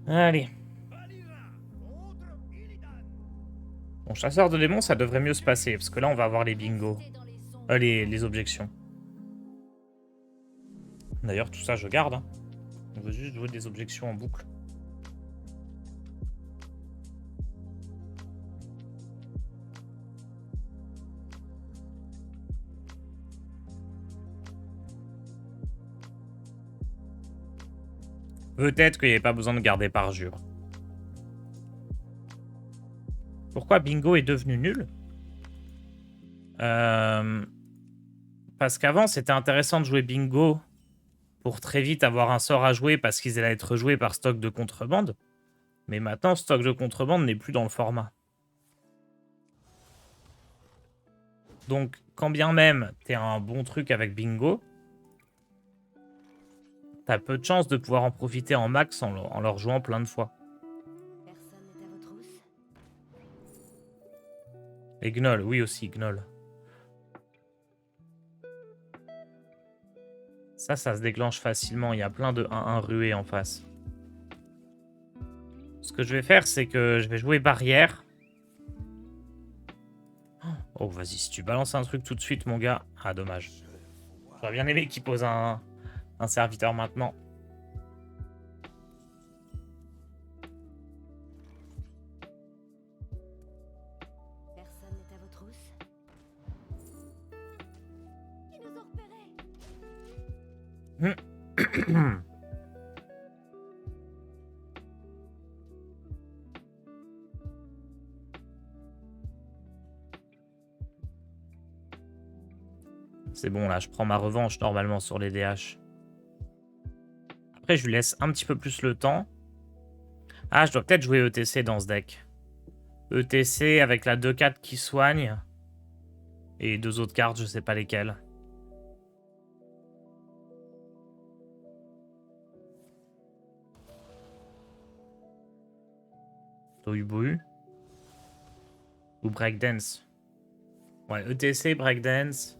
Allez. Bon, chasseur de démons, ça devrait mieux se passer. Parce que là, on va avoir les bingos. Les objections. D'ailleurs, tout ça, je garde. Hein. On veut juste jouer des objections en boucle. Peut-être qu'il n'y avait pas besoin de garder parjure. Pourquoi bingo est devenu nul? Parce qu'avant, c'était intéressant de jouer bingo pour très vite avoir un sort à jouer parce qu'ils allaient être joués par stock de contrebande. Mais maintenant, stock de contrebande n'est plus dans le format. Donc, quand bien même t'es un bon truc avec bingo, t'as peu de chances de pouvoir en profiter en max en leur jouant plein de fois. Et Gnoll, oui aussi, Gnoll. Ça se déclenche facilement. Il y a plein de 1-1 rués en face. Ce que je vais faire, c'est que je vais jouer barrière. Oh, vas-y, si tu balances un truc tout de suite, mon gars. Ah, dommage. J'aurais bien aimé qu'il pose un serviteur maintenant. Personne n'est à vos trousses. Ils nous ont repérés. C'est bon, là, je prends ma revanche normalement sur les DH. Après, je lui laisse un petit peu plus le temps. Ah, je dois peut-être jouer ETC dans ce deck. ETC avec la 2-4 qui soigne. Et deux autres cartes, je sais pas lesquelles. Tohubohu. Ou Breakdance. Ouais, ETC, Breakdance.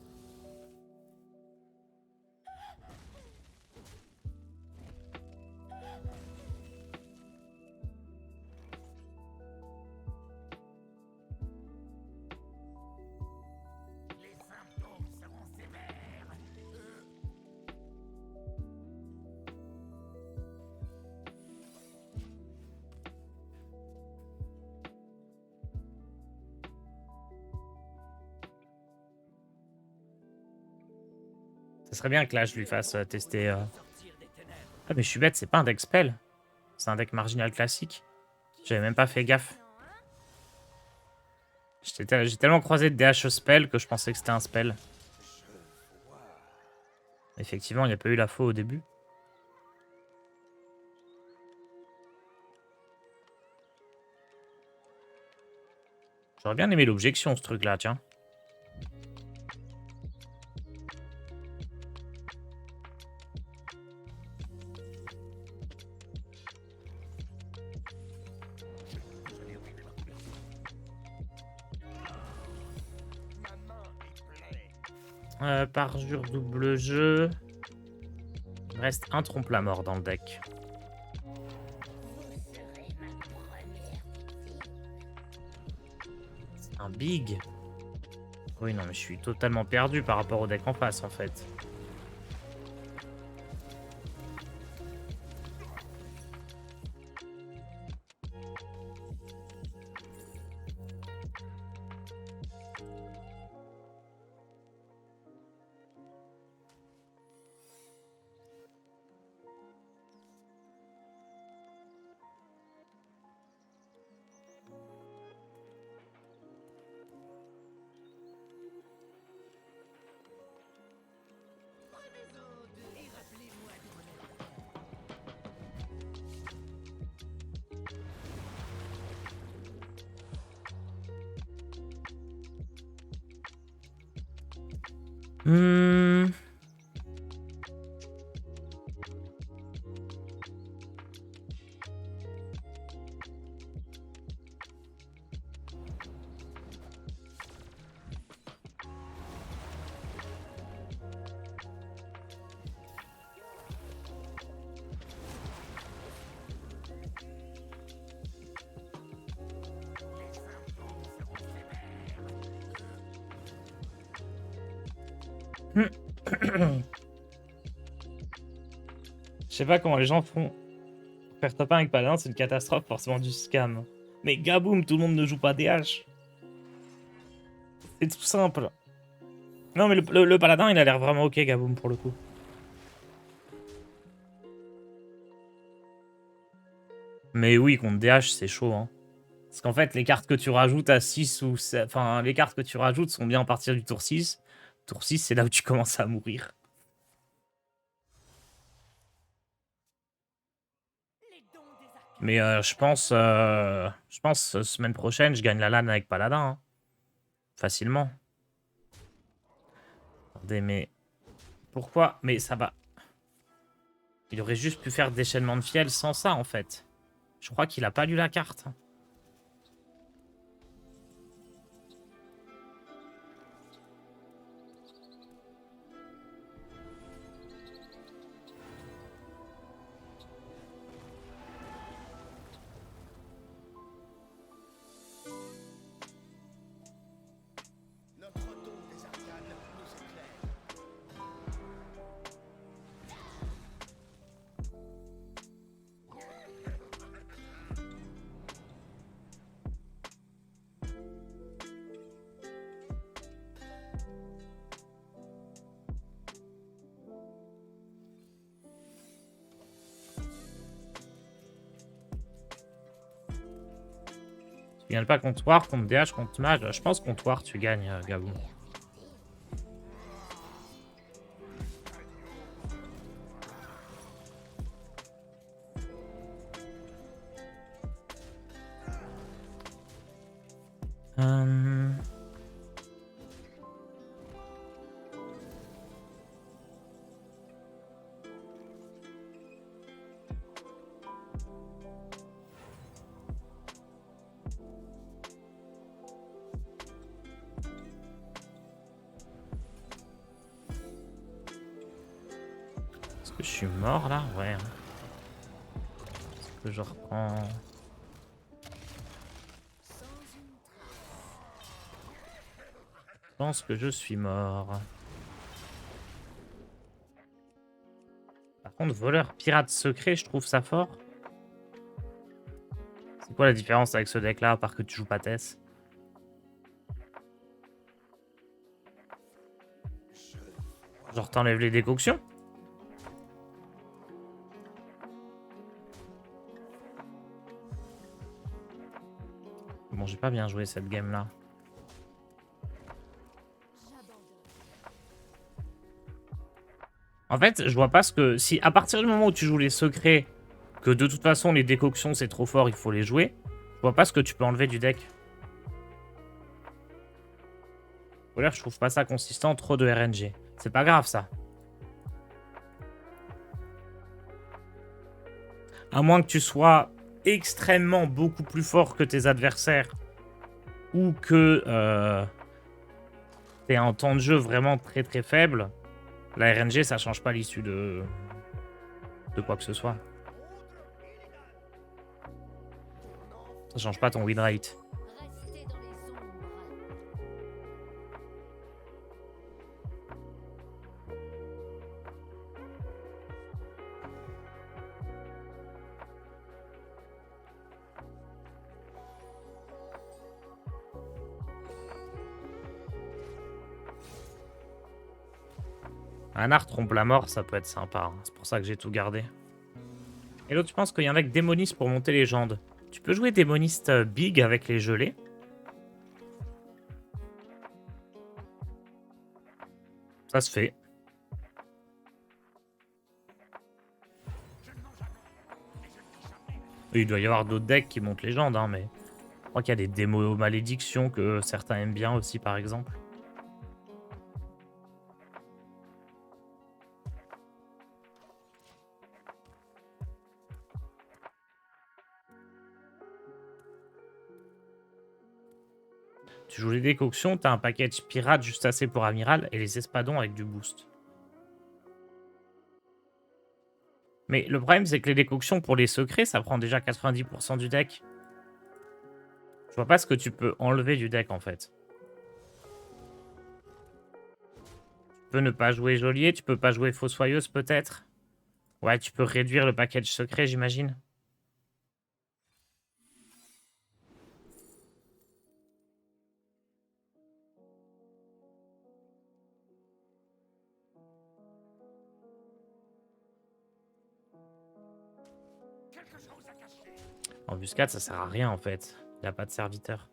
Ça serait bien que là, je lui fasse tester... Ah, mais je suis bête, c'est pas un deck spell. C'est un deck marginal classique. J'avais même pas fait gaffe. J'ai tellement croisé de DH spell que je pensais que c'était un spell. Effectivement, il n'y a pas eu la faux au début. J'aurais bien aimé l'objection, ce truc-là, tiens. Parjure double jeu. Il reste un trompe-la-mort dans le deck. C'est un big. Oui, non, mais je suis totalement perdu par rapport au deck en face, en fait. Hmm. Je sais pas comment les gens font. Faire top 1 avec Paladin, c'est une catastrophe, forcément du scam. Mais Gaboum, tout le monde ne joue pas DH. C'est tout simple. Non, mais le Paladin, il a l'air vraiment ok, Gaboum, pour le coup. Mais oui, contre DH, c'est chaud, hein. Parce qu'en fait, les cartes que tu rajoutes à 6 ou... Enfin, les cartes que tu rajoutes sont bien à partir du tour 6. Tour 6, c'est là où tu commences à mourir. Mais je pense semaine prochaine, je gagne la LAN avec Paladin. Hein. Facilement. Attendez, mais... Pourquoi? Mais ça va... Il aurait juste pu faire déchaînement de fiel sans ça, en fait. Je crois qu'il a pas lu la carte. Tu gagnes pas contre War, contre DH, contre Mage. Je pense contre War, tu gagnes, Gabou. Est-ce que je suis mort là? Ouais. Est-ce que je reprends... Je pense que je suis mort. Par contre, voleur, pirate secret, je trouve ça fort. C'est quoi la différence avec ce deck là, à part que tu joues pas Tess? Genre t'enlèves les décoctions? Bon, j'ai pas bien joué cette game là. En fait, je vois pas ce que... Si à partir du moment où tu joues les secrets, que de toute façon les décoctions c'est trop fort, il faut les jouer, je vois pas ce que tu peux enlever du deck. Voleur, je trouve pas ça consistant, trop de RNG. C'est pas grave ça. À moins que tu sois extrêmement beaucoup plus fort que tes adversaires ou que t'aies un temps de jeu vraiment très très faible, la RNG ça change pas l'issue de quoi que ce soit. Ça change pas ton win rate. Restez dans les ombres. Un art trompe la mort, ça peut être sympa. Hein. C'est pour ça que j'ai tout gardé. Et l'autre, je pense qu'il y en a que démoniste pour monter légende. Tu peux jouer démoniste big avec les gelées. Ça se fait. Il doit y avoir d'autres decks qui montent légende, hein, mais... Je crois qu'il y a des démos malédictions que certains aiment bien aussi, par exemple. Tu joues les décoctions, t'as un package pirate juste assez pour amiral et les espadons avec du boost. Mais le problème, c'est que les décoctions pour les secrets, ça prend déjà 90% du deck. Je vois pas ce que tu peux enlever du deck, en fait. Tu peux ne pas jouer geôlier, tu peux pas jouer fossoyeuse peut-être. Ouais, tu peux réduire le package secret, j'imagine. Embuscade, ça sert à rien en fait. Il a pas de serviteur.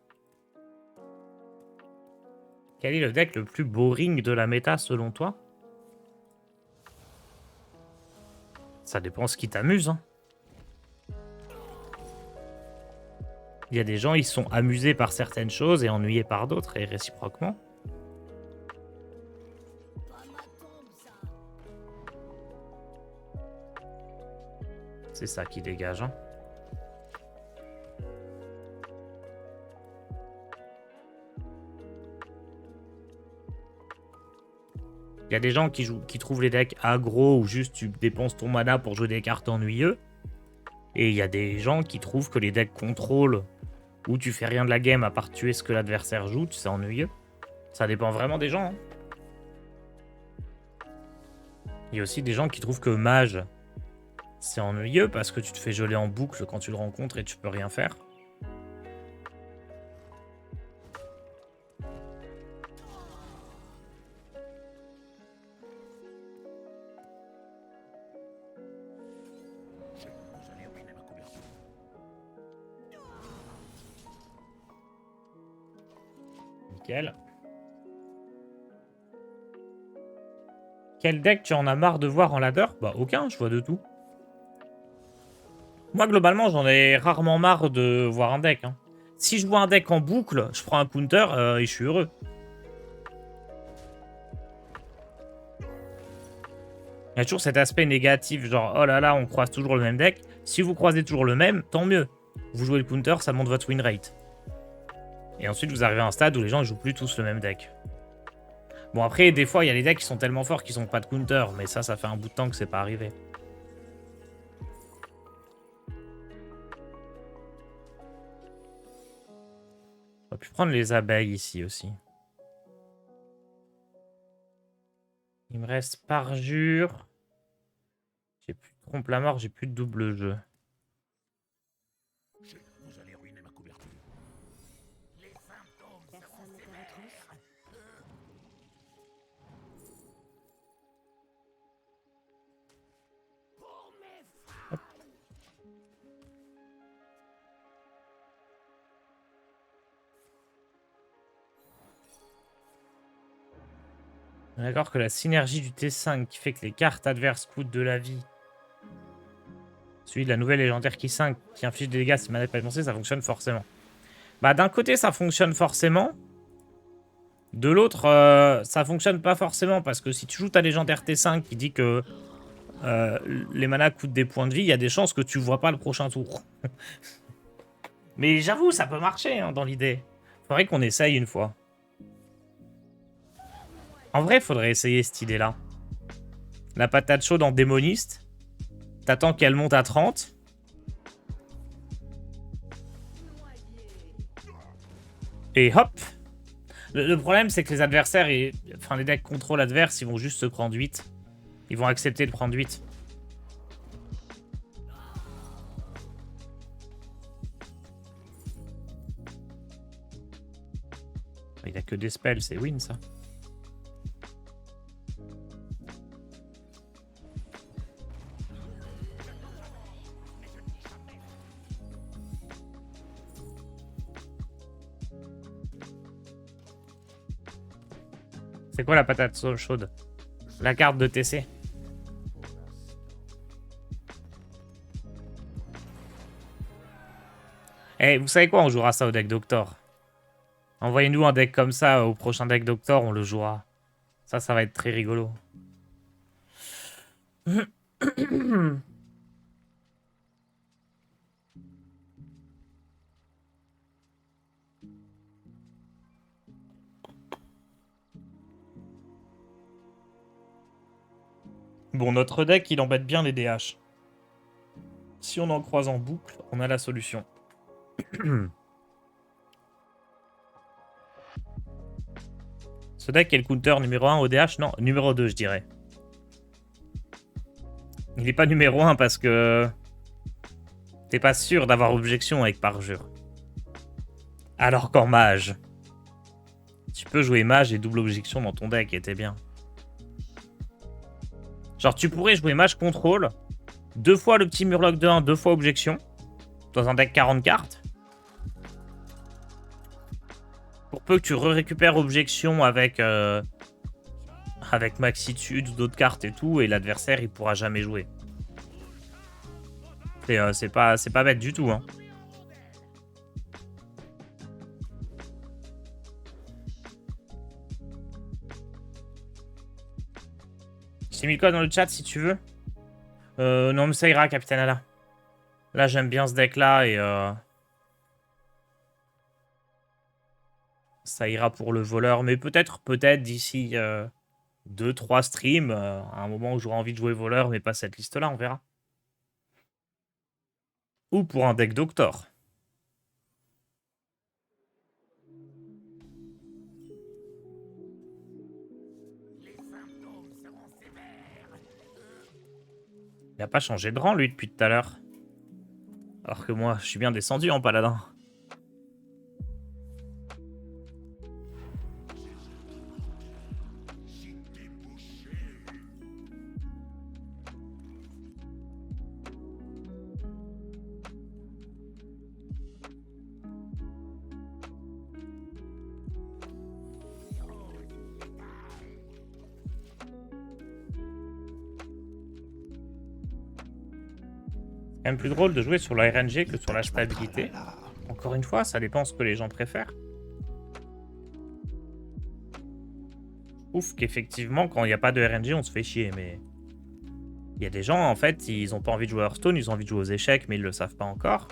Quel est le deck le plus boring de la méta selon toi? Ça dépend ce qui t'amuse. Hein. Il y a des gens, ils sont amusés par certaines choses et ennuyés par d'autres, et réciproquement. C'est ça qui dégage. Hein. Il y a des gens qui trouvent les decks aggro ou juste tu dépenses ton mana pour jouer des cartes ennuyeux. Et il y a des gens qui trouvent que les decks contrôle où tu fais rien de la game à part tuer ce que l'adversaire joue, c'est ennuyeux. Ça dépend vraiment des gens. Hein. Il y a aussi des gens qui trouvent que mage, c'est ennuyeux parce que tu te fais geler en boucle quand tu le rencontres et tu peux rien faire. Nickel. Quel deck tu en as marre de voir en ladder? Bah aucun, je vois de tout. Moi globalement j'en ai rarement marre de voir un deck. Hein. Si je vois un deck en boucle, je prends un counter et je suis heureux. Il y a toujours cet aspect négatif, genre oh là là, on croise toujours le même deck. Si vous croisez toujours le même, tant mieux. Vous jouez le counter, ça monte votre win rate. Et ensuite vous arrivez à un stade où les gens ne jouent plus tous le même deck. Bon après, des fois, il y a des decks qui sont tellement forts qu'ils n'ont pas de counter, mais ça fait un bout de temps que c'est pas arrivé. On va pu prendre les abeilles ici aussi. Il me reste parjure. J'ai plus de trompe la mort, j'ai plus de double jeu. Vous allez ruiner ma couverture. Personne n'est à votre On est d'accord que la synergie du T5 qui fait que les cartes adverses coûtent de la vie. Celui de la nouvelle légendaire qui 5 qui inflige des dégâts si mana n'est pas dépensé, ça fonctionne forcément. Bah d'un côté ça fonctionne forcément. De l'autre, ça fonctionne pas forcément parce que si tu joues ta légendaire T5 qui dit que les manas coûtent des points de vie, il y a des chances que tu vois pas le prochain tour. Mais j'avoue, ça peut marcher hein, dans l'idée. Faudrait qu'on essaye une fois. En vrai, faudrait essayer cette idée-là. La patate chaude en démoniste. T'attends qu'elle monte à 30. Et hop. Le problème, c'est que les adversaires, enfin les decks contrôle adverses, ils vont juste se prendre 8. Ils vont accepter de prendre 8. Il a que des spells, c'est win ça. C'est quoi la patate chaude? La carte de TC. Eh, vous savez quoi? On jouera ça au deck Doctor. Envoyez-nous un deck comme ça au prochain deck Doctor, on le jouera. Ça va être très rigolo. Bon, notre deck, il embête bien les DH. Si on en croise en boucle, on a la solution. Ce deck est le counter numéro 1 au DH? Non, numéro 2, je dirais. Il est pas numéro 1 parce que t'es pas sûr d'avoir objection avec parjure. Alors qu'en mage, tu peux jouer mage et double objection dans ton deck et t'es bien. Genre tu pourrais jouer mage contrôle, 2 fois le petit murloc de 1, 2 fois objection, dans un deck 40 cartes. Pour peu que tu récupères objection avec Maxitude ou d'autres cartes et tout, et l'adversaire il pourra jamais jouer. C'est pas bête du tout, hein. J'ai mis le code dans le chat si tu veux. Non mais ça ira, Capitaine Ala. Là j'aime bien ce deck là et ça ira pour le voleur. Mais peut-être d'ici 2-3 streams, à un moment où j'aurai envie de jouer voleur, mais pas cette liste là, on verra. Ou pour un deck Doctor. Il a pas changé de rang lui depuis tout à l'heure. Alors que moi, je suis bien descendu en paladin. C'est quand même plus drôle de jouer sur la RNG que sur la stabilité. Encore une fois, ça dépend ce que les gens préfèrent. Ouf qu'effectivement, quand il n'y a pas de RNG, on se fait chier, mais... Il y a des gens, en fait, ils ont pas envie de jouer à Hearthstone, ils ont envie de jouer aux échecs, mais ils le savent pas encore.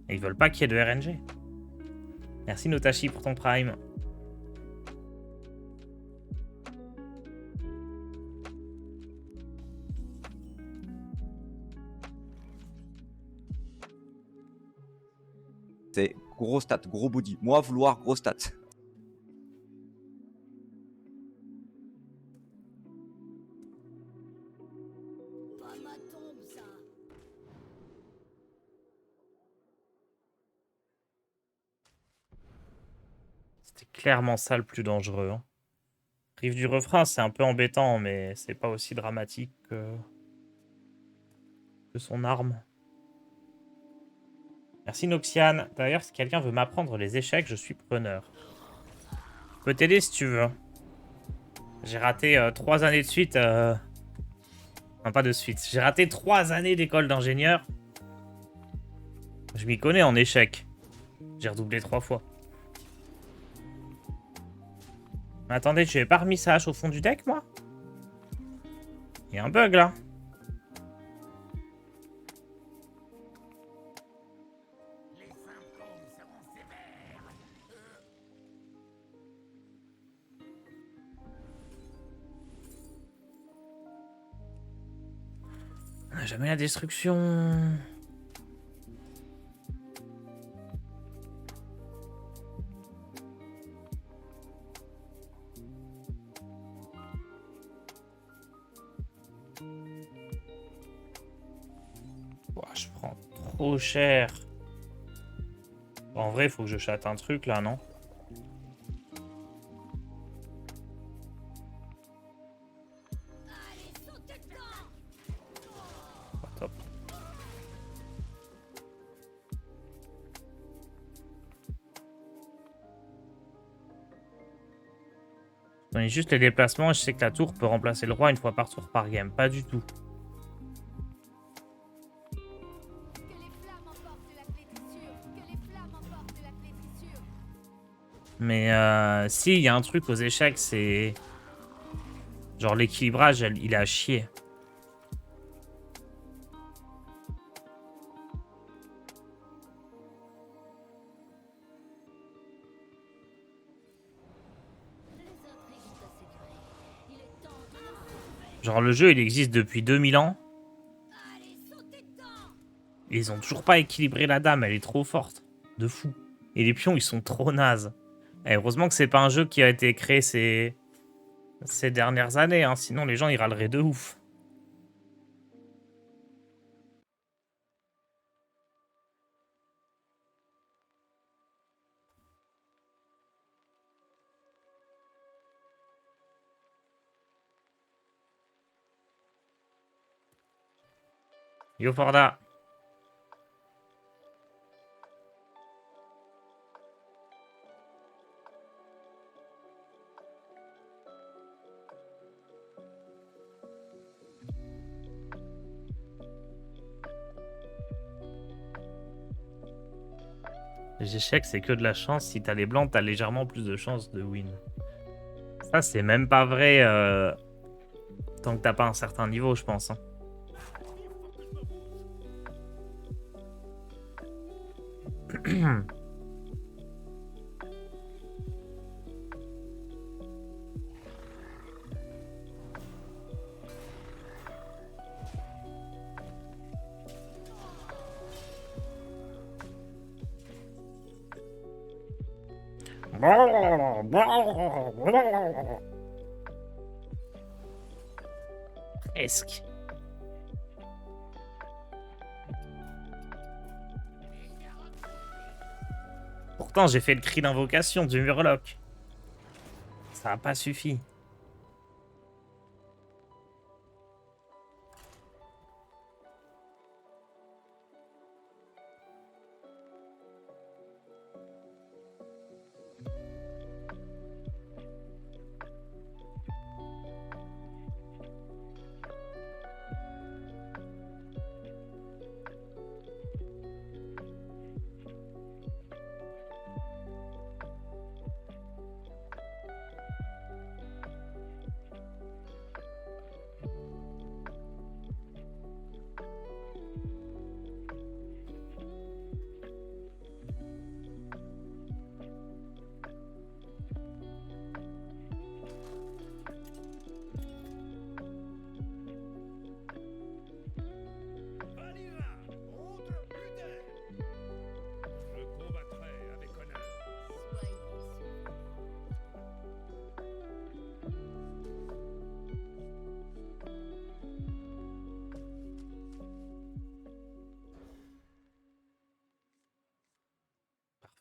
Et ils veulent pas qu'il y ait de RNG. Merci Notashi pour ton prime. C'est gros stats, gros body. Moi, vouloir gros stats. Pas ma tombe, ça. C'était clairement ça le plus dangereux. Hein. Rive du refrain, c'est un peu embêtant, mais c'est pas aussi dramatique que son arme. Merci Noxiane. D'ailleurs, si quelqu'un veut m'apprendre les échecs, je suis preneur. Je peux t'aider si tu veux. J'ai raté 3 années de suite. Enfin, pas de suite. J'ai raté 3 années d'école d'ingénieur. Je m'y connais en échecs. J'ai redoublé 3 fois. Mais attendez, tu avais pas remis sa hache au fond du deck, moi? Il y a un bug, là. Jamais la destruction. Ouah, je prends trop cher. En vrai, faut que je chatte un truc là, non? Pas top. Je connais juste les déplacements et je sais que la tour peut remplacer le roi une fois par tour par game. Pas du tout. Mais si, il y a un truc aux échecs, c'est... Genre l'équilibrage, il est à chier. Genre le jeu, il existe depuis 2000 ans. Et ils ont toujours pas équilibré la dame, elle est trop forte. De fou. Et les pions, ils sont trop nazes. Et heureusement que c'est pas un jeu qui a été créé ces dernières années, hein, sinon les gens ils râleraient de ouf. Yo Forda. Les échecs, c'est que de la chance. Si t'as les blancs, t'as légèrement plus de chances de win. Ça, c'est même pas vrai tant que t'as pas un certain niveau, je pense. Hein. Presque. Pourtant, j'ai fait le cri d'invocation du Murloc. Ça n'a pas suffi.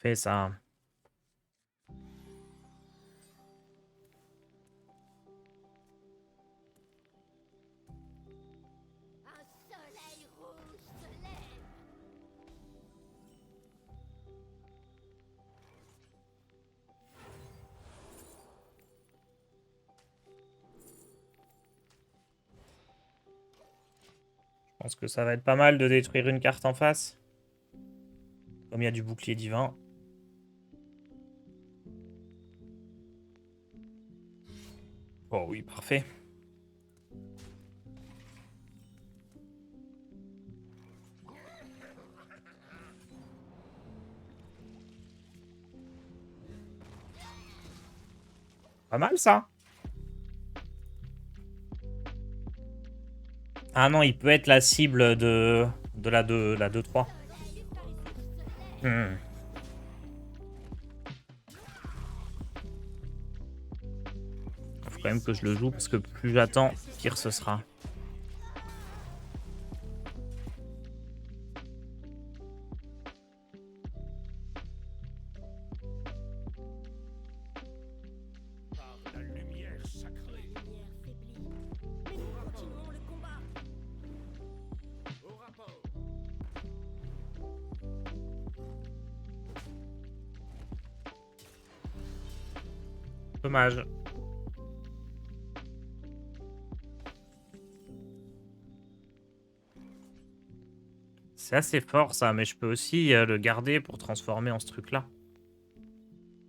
Parfait, ça. Un soleil rouge se lève. Je pense que ça va être pas mal de détruire une carte en face. Comme il y a du bouclier divin. Oh oui, parfait. Pas mal ça. Ah non, il peut être la cible de la 2-3. Hmm. Faut quand même que je le joue parce que plus j'attends, pire ce sera. Par la lumière sacrée. Lumière faiblie. Mais nous continuons le combat. Au rapport. Dommage. C'est assez fort ça, mais je peux aussi le garder pour transformer en ce truc-là.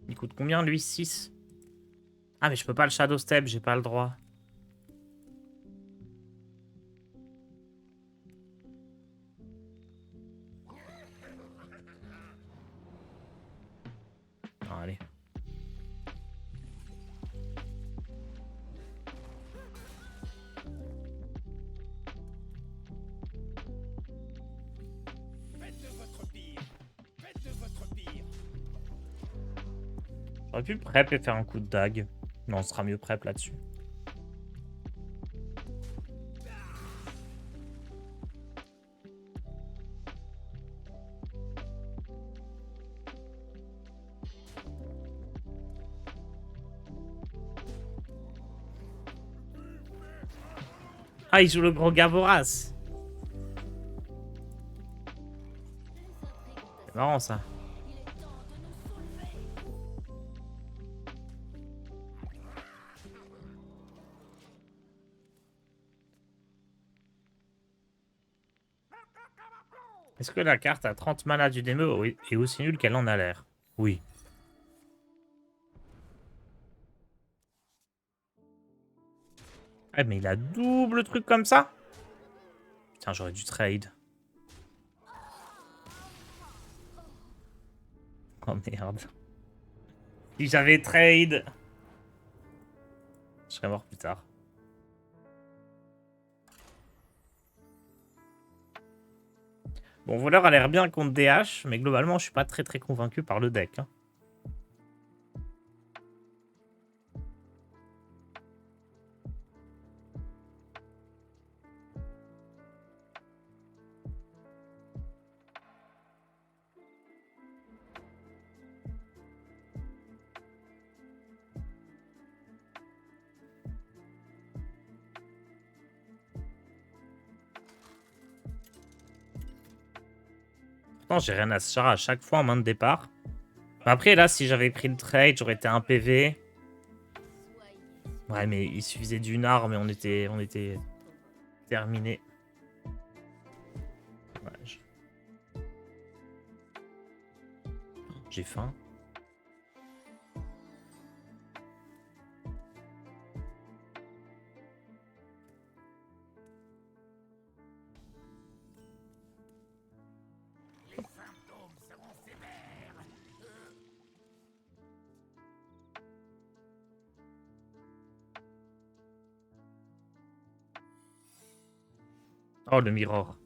Il coûte combien lui? 6. Ah mais je peux pas le Shadow Step, j'ai pas le droit. Ah, allez. Faites de votre pire. Faites de votre pire. J'aurais pu prep et faire un coup de dague. Non, on sera mieux prep là-dessus. Ah, il joue le gros Gaboras. C'est marrant ça. Est-ce que la carte à 30 mana du démo est aussi nulle qu'elle en a l'air? Oui. Ah, mais il a double truc comme ça? Putain, j'aurais dû trade. Oh merde. Si j'avais trade, je serais mort plus tard. Bon, voleur a l'air bien contre DH, mais globalement, je suis pas très convaincu par le deck. Hein. J'ai rien à se charger à chaque fois en main de départ. Après, là, si j'avais pris le trade, j'aurais été un PV. Ouais, mais il suffisait d'une arme et on était terminé. Ouais, j'ai faim. Oh, le mirror.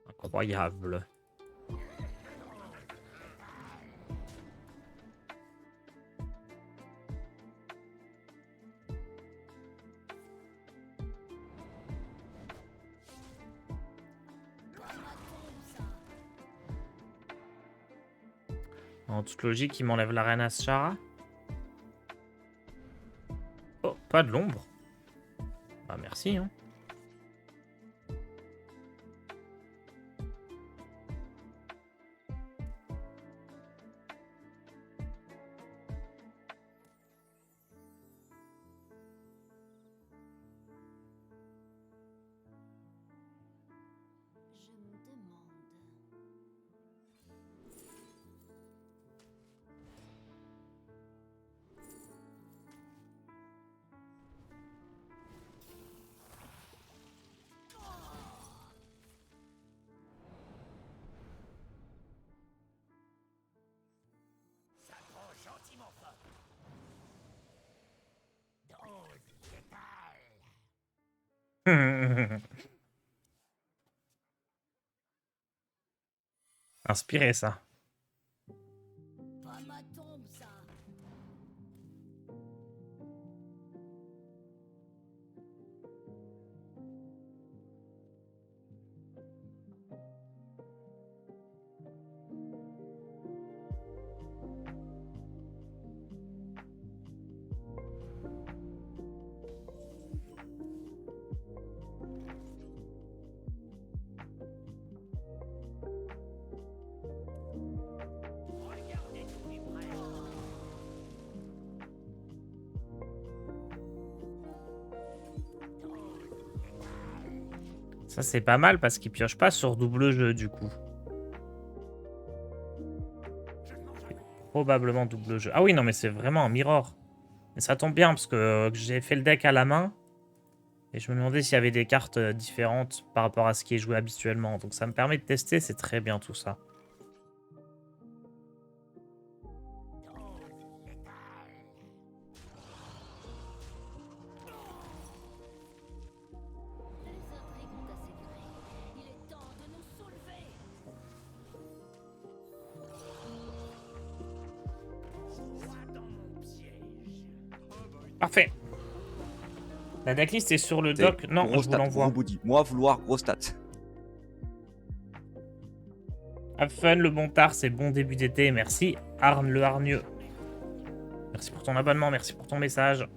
Incroyable. En toute logique, il m'enlève la reine Ashara. Oh, pas de l'ombre. Bah, merci, hein. Je me demande. Ça prend gentiment fort. Dose létale. Inspiré, ça. Pas ma tombe, ça. Regardez tous les prêts. Ça, c'est pas mal parce qu'il pioche pas sur double jeu, du coup. Probablement double jeu. Ah oui, non, mais c'est vraiment un mirror. Mais ça tombe bien parce que j'ai fait le deck à la main. Et je me demandais s'il y avait des cartes différentes par rapport à ce qui est joué habituellement. Donc ça me permet de tester, c'est très bien tout ça. Les intrigues ont assez duré. Il est temps de nous soulever. Moi dans mon piège. Parfait. La decklist est sur le doc. Non, Gros je vous stat, l'envoie. gros body. Moi, vouloir gros stat. Have fun, le bon tard, c'est bon début d'été. Merci, Arne le hargneux. Merci pour ton abonnement, merci pour ton message.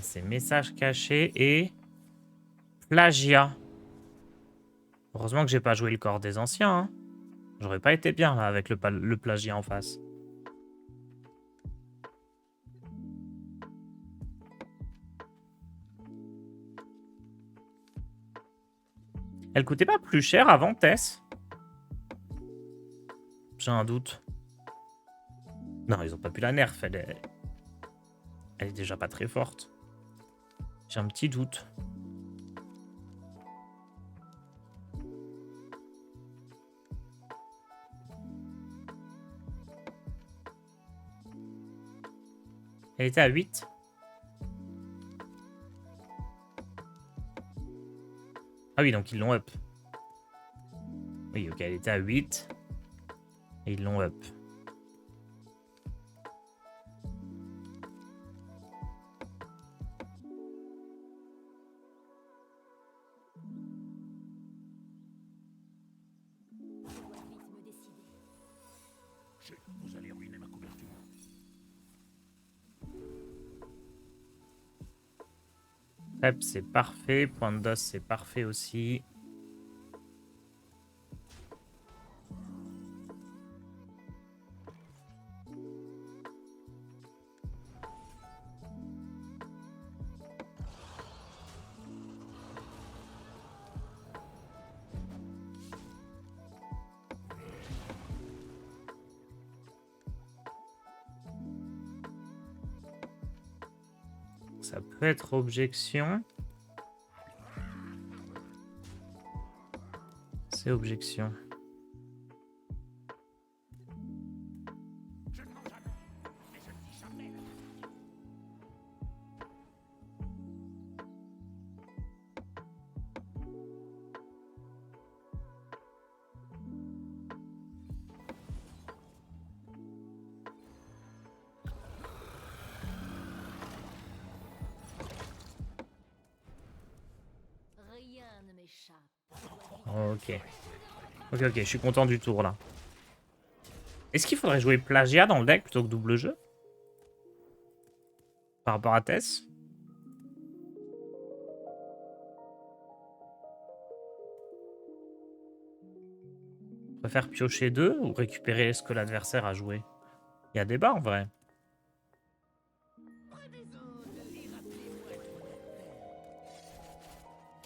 C'est message caché et plagiat. Heureusement que j'ai pas joué le corps des anciens. Hein. J'aurais pas été bien là avec le plagiat en face. Elle coûtait pas plus cher avant, Tess? J'ai un doute. Non, ils ont pas pu la nerf. Elle est déjà pas très forte. J'ai un petit doute. Elle était à 8. Ah oui, donc ils l'ont up. Oui, ok, elle était à 8. Et ils l'ont up. Vous allez ruiner ma couverture. Prep, c'est parfait. Point d'os, c'est parfait aussi. Ça peut être objection. C'est objection. Rien ne m'échappe. Ok. Ok, ok, je suis content du tour là. Est-ce qu'il faudrait jouer plagiat dans le deck plutôt que double jeu? Par rapport à Tess? Je préfère piocher 2 ou récupérer ce que l'adversaire a joué? Il y a débat en vrai.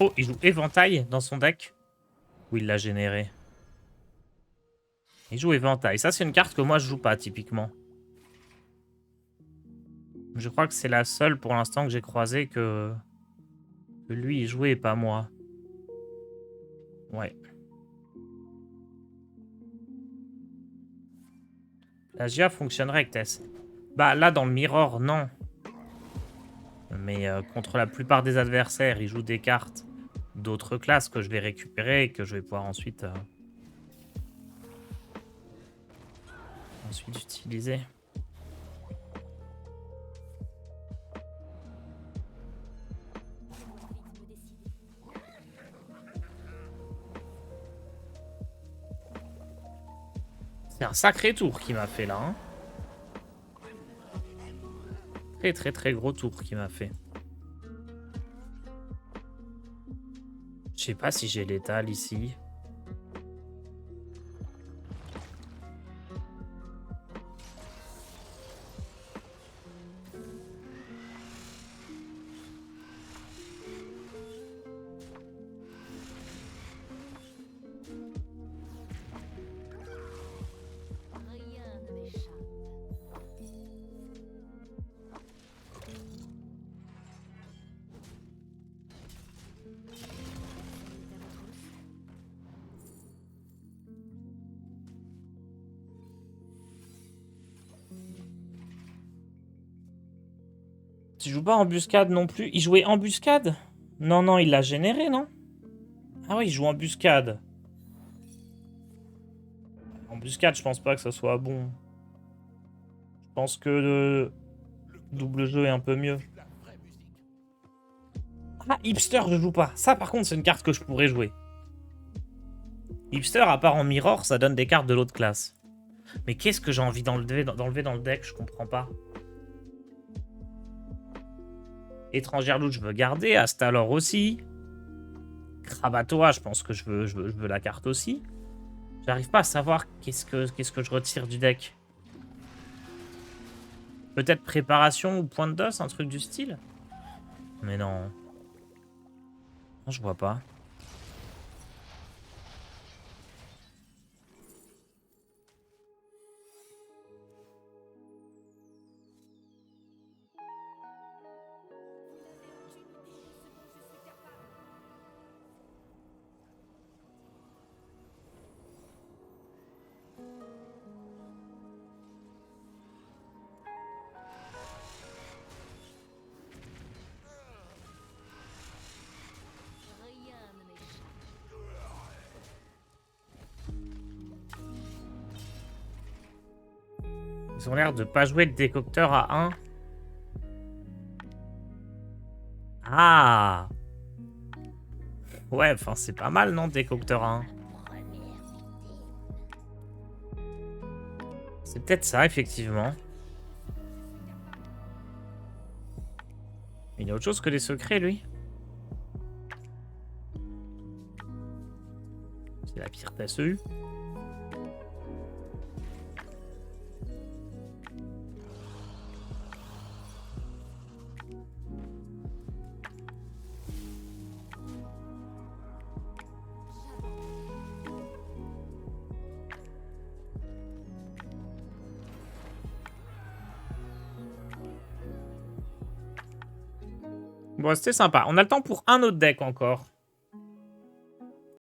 Oh, il joue éventail dans son deck? Ou il l'a généré? Il joue éventail. Ça, c'est une carte que moi, je joue pas, typiquement. Je crois que c'est la seule, pour l'instant, que j'ai croisée que lui, il jouait et pas moi. Ouais. Plagiat fonctionnerait avec Tess. Bah, là, dans le Mirror, non. Mais contre la plupart des adversaires, il joue des cartes d'autres classes que je vais récupérer et que je vais pouvoir ensuite utiliser. C'est un sacré tour qu'il m'a fait là. Hein. Très très très gros tour qu'il m'a fait. Je sais pas si j'ai l'étal ici. Rien ne m'échappe. Tu joues pas embuscade non plus? Il jouait embuscade? Non, non, il l'a généré, non? Ah oui, il joue embuscade. Embuscade, je pense pas que ça soit bon. Je pense que le double jeu est un peu mieux. Ah, hipster, je joue pas. Ça, par contre, c'est une carte que je pourrais jouer. Hipster, à part en mirror, ça donne des cartes de l'autre classe. Mais qu'est-ce que j'ai envie d'enlever dans le deck? Je comprends pas. Étrangère loot, je veux garder. Astalor aussi. Krakatoa, je pense que je veux la carte aussi. J'arrive pas à savoir qu'est-ce que je retire du deck. Peut-être préparation ou point de DOS, un truc du style? Mais non. Non, je vois pas. Rien ne m'échappe. Ils ont l'air de pas jouer le décocteur à 1. Ah! Ouais, enfin, c'est pas mal, non, décocteur à 1. Première victime. C'est peut-être ça, effectivement. Il y a autre chose que les secrets, lui. C'est la pire TSEU. Bon, c'était sympa. On a le temps pour un autre deck encore.